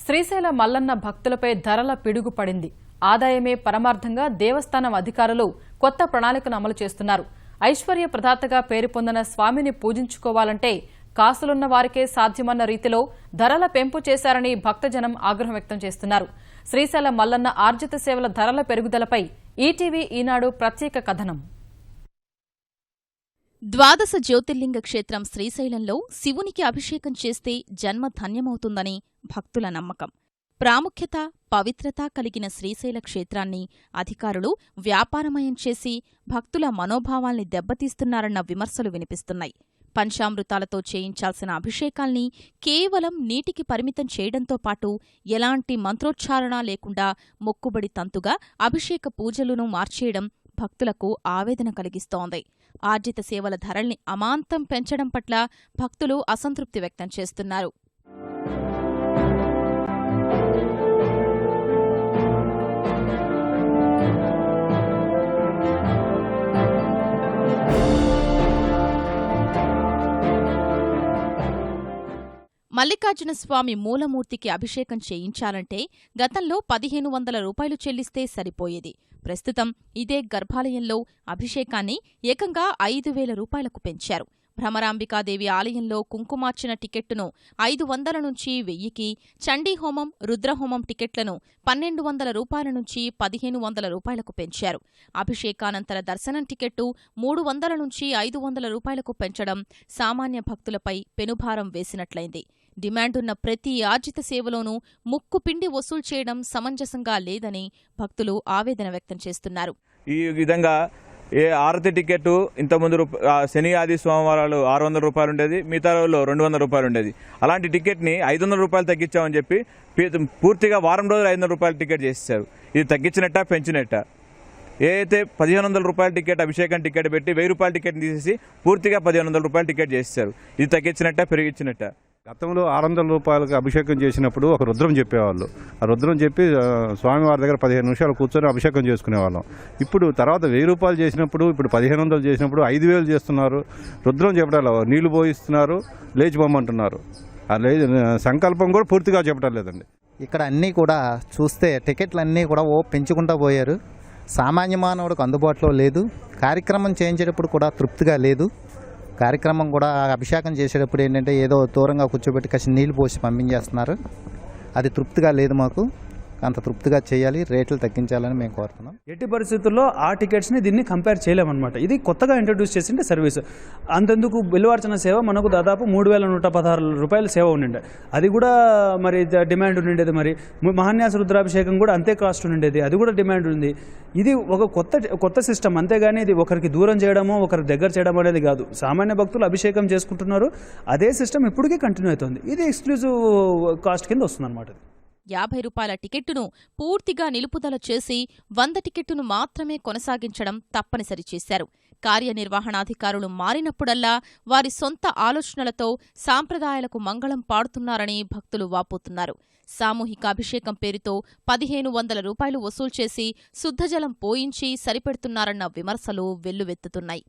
శ్రీశైల మల్లన్న భక్తులపై ధరల పిడుగు పడింది. ఆదాయమే పరమార్థంగా దేవస్థానం అధికారులు కొత్త ప్రణాళికను అమలు చేస్తున్నారు. ఐశ్వర్య ప్రదాతగా పేరు పొందిన స్వామిని పూజించుకోవాలంటే కాసులున్న వారికే సాధ్యమన్న రీతిలో ధరల పెంపు చేశారని భక్తజనం ఆగ్రహం వ్యక్తం చేస్తున్నారు. శ్రీశైల మల్లన్న ఆర్జిత సేవల ధరల పెరుగుదలపై ఈటీవీ ఈనాడు ప్రత్యేక కథనం. ద్వాదశ జ్యోతిర్లింగ క్షేత్రం శ్రీశైలంలో శివునికి అభిషేకం చేస్తే జన్మ ధన్యమవుతుందని భక్తుల నమ్మకం. ప్రాముఖ్యత, పవిత్రత కలిగిన శ్రీశైల క్షేత్రాన్ని అధికారులు వ్యాపారమయం చేసి భక్తుల మనోభావాల్ని దెబ్బతీస్తున్నారన్న విమర్శలు వినిపిస్తున్నాయి. పంచామృతాలతో చేయించాల్సిన అభిషేకాల్ని కేవలం నీటికి పరిమితం చేయడంతో పాటు ఎలాంటి మంత్రోచ్చారణ లేకుండా మొక్కుబడి తంతుగా అభిషేక పూజలను మార్చేయడం భక్తులకు ఆవేదన కలిగిస్తోంది. ఆర్జిత సేవల ధరల్ని అమాంతం పెంచడం పట్ల భక్తులు అసంతృప్తి వ్యక్తం చేస్తున్నారు. మల్లికార్జునస్వామి మూలమూర్తికి అభిషేకం చేయించాలంటే గతంలో 1500 రూపాయలు చెల్లిస్తే సరిపోయేది. ప్రస్తుతం ఇదే గర్భాలయంలో అభిషేకాన్ని ఏకంగా 5000 రూపాయలకు పెంచారు. భ్రమరాంబికాదేవి ఆలయంలో కుంకుమార్చన టికెట్టును 500 నుంచి 1000కి, చండీహోమం, రుద్రహోమం టికెట్లను 1200 రూపాయల నుంచి 1500 రూపాయలకు పెంచారు. అభిషేకానంతర దర్శనం టికెట్టు 300 నుంచి 500 రూపాయలకు పెంచడం సామాన్య భక్తులపై పెనుభారం వేసినట్లయింది. డిమాండున్న ప్రతి ఆర్జిత సేవలోనూ ముక్కుపిండి వసూలు చేయడం సమంజసంగా లేదని భక్తులు ఆవేదన వ్యక్తం చేస్తున్నారు. ఈ విధంగా ఆరతి టికెట్ ఇంతకుముందు శని ఆది సోమవారాలు 600 రూపాయలు ఉండేది, మిగతా రోజుల్లో 200 రూపాయలు ఉండేది. అలాంటి టికెట్ని 500 రూపాయలు తగ్గించామని చెప్పి పూర్తిగా వారం రోజులు 500 రూపాయల టికెట్ చేసేసారు. ఇది తగ్గించినట్ట పెంచినట్ట? ఏదైతే 1500 రూపాయల టికెట్ అభిషేకం టికెట్ పెట్టి 1000 రూపాయల టికెట్ తీసేసి పూర్తిగా 1500 రూపాయల టికెట్ చేసేసారు. ఇది తగ్గించినట్ట పెరిగించినట్ట? గతంలో 600 రూపాయలకు అభిషేకం చేసినప్పుడు ఒక రుద్రం చెప్పేవాళ్ళు. ఆ రుద్రం చెప్పి స్వామివారి దగ్గర 15 నిమిషాలు కూర్చొని అభిషేకం చేసుకునేవాళ్ళం. ఇప్పుడు తర్వాత 1000 రూపాయలు చేసినప్పుడు, ఇప్పుడు 1500 చేసినప్పుడు 5000 చేస్తున్నారు. రుద్రం చెప్పడాలు నీళ్లు పోయిస్తున్నారు, లేచి పొమ్మంటున్నారు. ఆ సంకల్పం కూడా పూర్తిగా చెప్పడం లేదండి. ఇక్కడ అన్నీ కూడా చూస్తే టికెట్లు అన్నీ కూడా పెంచుకుంటూ పోయారు. సామాన్య మానవుడికి అందుబాటులో లేదు. కార్యక్రమం చేయించేటప్పుడు కూడా తృప్తిగా లేదు. కార్యక్రమం కూడా అభిషేకం చేసేటప్పుడు ఏంటంటే ఏదో దూరంగా కూర్చోబెట్టి కాసి నీళ్లు పోసి పంపించేస్తున్నారు. అది తృప్తిగా లేదు. మాకు అంత తృప్తిగా చేయాలి, రేట్లు తగ్గించాలని మేము కోరుతున్నాం. ఎట్టి పరిస్థితుల్లో ఆ టికెట్స్ని దీన్ని కంపేర్ చేయలేమన్నమాట. ఇది కొత్తగా ఇంట్రడ్యూస్ చేసిండే సర్వీస్. అంతెందుకు బిల్వార్చన సేవ మనకు దాదాపు 3116 రూపాయల సేవ ఉండిండే. అది కూడా మరి డిమాండ్ ఉండిండేది. మరి మహాన్యాస రుద్రాభిషేకం కూడా అంతే కాస్ట్ ఉండిండేది. అది కూడా డిమాండ్ ఉంది. ఇది ఒక కొత్త సిస్టమ్. అంతేగాని ఇది ఒకరికి దూరం చేయడమో ఒకరికి దగ్గర చేయడం అనేది కాదు. సామాన్య భక్తులు అభిషేకం చేసుకుంటున్నారు. అదే సిస్టమ్ ఇప్పటికీ కంటిన్యూ అవుతుంది. ఇది ఎక్స్క్లూజివ్ కాస్ట్ కింద వస్తుంది అనమాట. 50 రూపాయల టికెట్టును పూర్తిగా నిలుపుదల చేసి 100 టికెట్టును మాత్రమే కొనసాగించడం తప్పనిసరి చేశారు. కార్యనిర్వహణాధికారులు మారినప్పుడల్లా వారి సొంత ఆలోచనలతో సాంప్రదాయాలకు మంగళం పాడుతున్నారని భక్తులు వాపోతున్నారు. సామూహిక అభిషేకం పేరుతో 1500 రూపాయలు వసూలు చేసి శుద్ధజలం పోయించి సరిపెడుతున్నారన్న విమర్శలు వెల్లువెత్తుతున్నాయి.